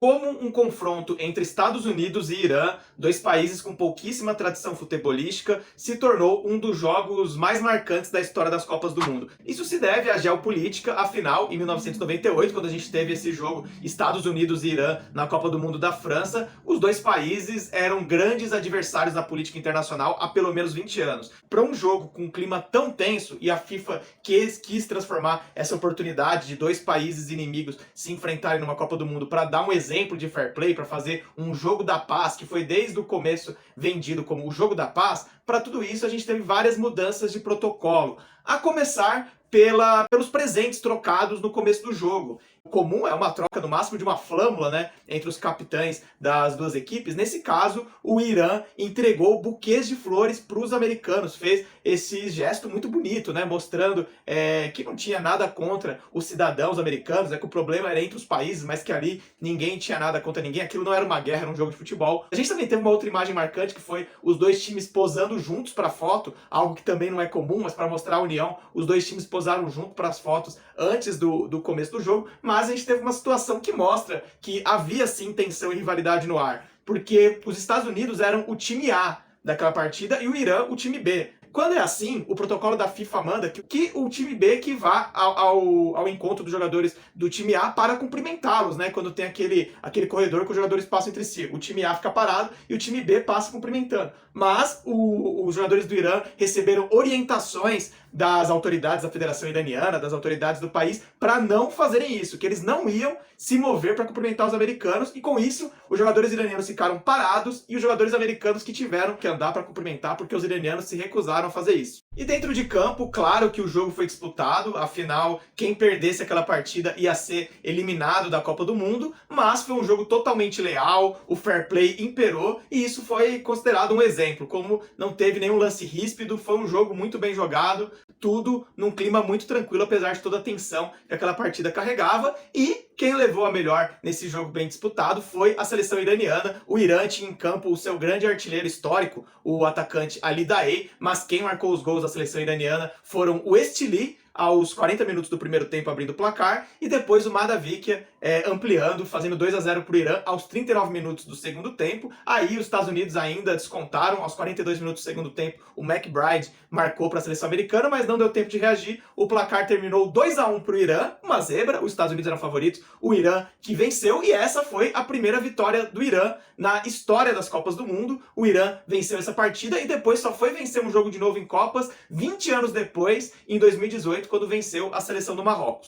Como um confronto entre Estados Unidos e Irã, dois países com pouquíssima tradição futebolística, se tornou um dos jogos mais marcantes da história das Copas do Mundo. Isso se deve à geopolítica, afinal, em 1998, quando a gente teve esse jogo Estados Unidos e Irã na Copa do Mundo da França, os dois países eram grandes adversários na política internacional há pelo menos 20 anos. Para um jogo com um clima tão tenso, e a FIFA quis transformar essa oportunidade de dois países inimigos se enfrentarem numa Copa do Mundo para dar um exemplo de fair play, para fazer um jogo da paz, que foi desde o começo vendido como o jogo da paz, para tudo isso a gente teve várias mudanças de protocolo. A começar pelos presentes trocados no começo do jogo. O comum é uma troca no máximo de uma flâmula, né, entre os capitães das duas equipes. Nesse caso, o Irã entregou buquês de flores para os americanos, fez esse gesto muito bonito, né, mostrando que não tinha nada contra os cidadãos americanos, que o problema era entre os países, mas que ali ninguém tinha nada contra ninguém, aquilo não era uma guerra, era um jogo de futebol. A gente também teve uma outra imagem marcante, que foi os dois times posando juntos para foto, algo que também não é comum, mas para mostrar a união, os dois times posaram junto para as fotos antes do começo do jogo, mas a gente teve uma situação que mostra que havia sim tensão e rivalidade no ar, porque os Estados Unidos eram o time A daquela partida e o Irã o time B. Quando é assim, o protocolo da FIFA manda que o time B que vá ao encontro dos jogadores do time A para cumprimentá-los, né? Quando tem aquele corredor que os jogadores passam entre si. O time A fica parado e o time B passa cumprimentando. Mas os jogadores do Irã receberam orientações das autoridades da Federação Iraniana, das autoridades do país, para não fazerem isso, que eles não iam se mover para cumprimentar os americanos, e com isso os jogadores iranianos ficaram parados e os jogadores americanos que tiveram que andar para cumprimentar porque os iranianos se recusaram a fazer isso. E dentro de campo, claro que o jogo foi disputado, afinal, quem perdesse aquela partida ia ser eliminado da Copa do Mundo, mas foi um jogo totalmente leal, o fair play imperou, e isso foi considerado um exemplo, como não teve nenhum lance ríspido, foi um jogo muito bem jogado, tudo num clima muito tranquilo, apesar de toda a tensão que aquela partida carregava, e quem levou a melhor nesse jogo bem disputado foi a seleção iraniana. O Irã tinha em campo o seu grande artilheiro histórico, o atacante Ali Daei, mas quem marcou os gols da seleção iraniana foram o Estili, aos 40 minutos do primeiro tempo abrindo o placar, e depois o Madavikia ampliando, fazendo 2-0 para o Irã aos 39 minutos do segundo tempo. Aí os Estados Unidos ainda descontaram, aos 42 minutos do segundo tempo, o McBride marcou para a seleção americana, mas não deu tempo de reagir. O placar terminou 2-1 para o Irã, uma zebra, os Estados Unidos eram favoritos, o Irã que venceu, e essa foi a primeira vitória do Irã na história das Copas do Mundo. O Irã venceu essa partida e depois só foi vencer um jogo de novo em Copas 20 anos depois, em 2018, quando venceu a seleção do Marrocos.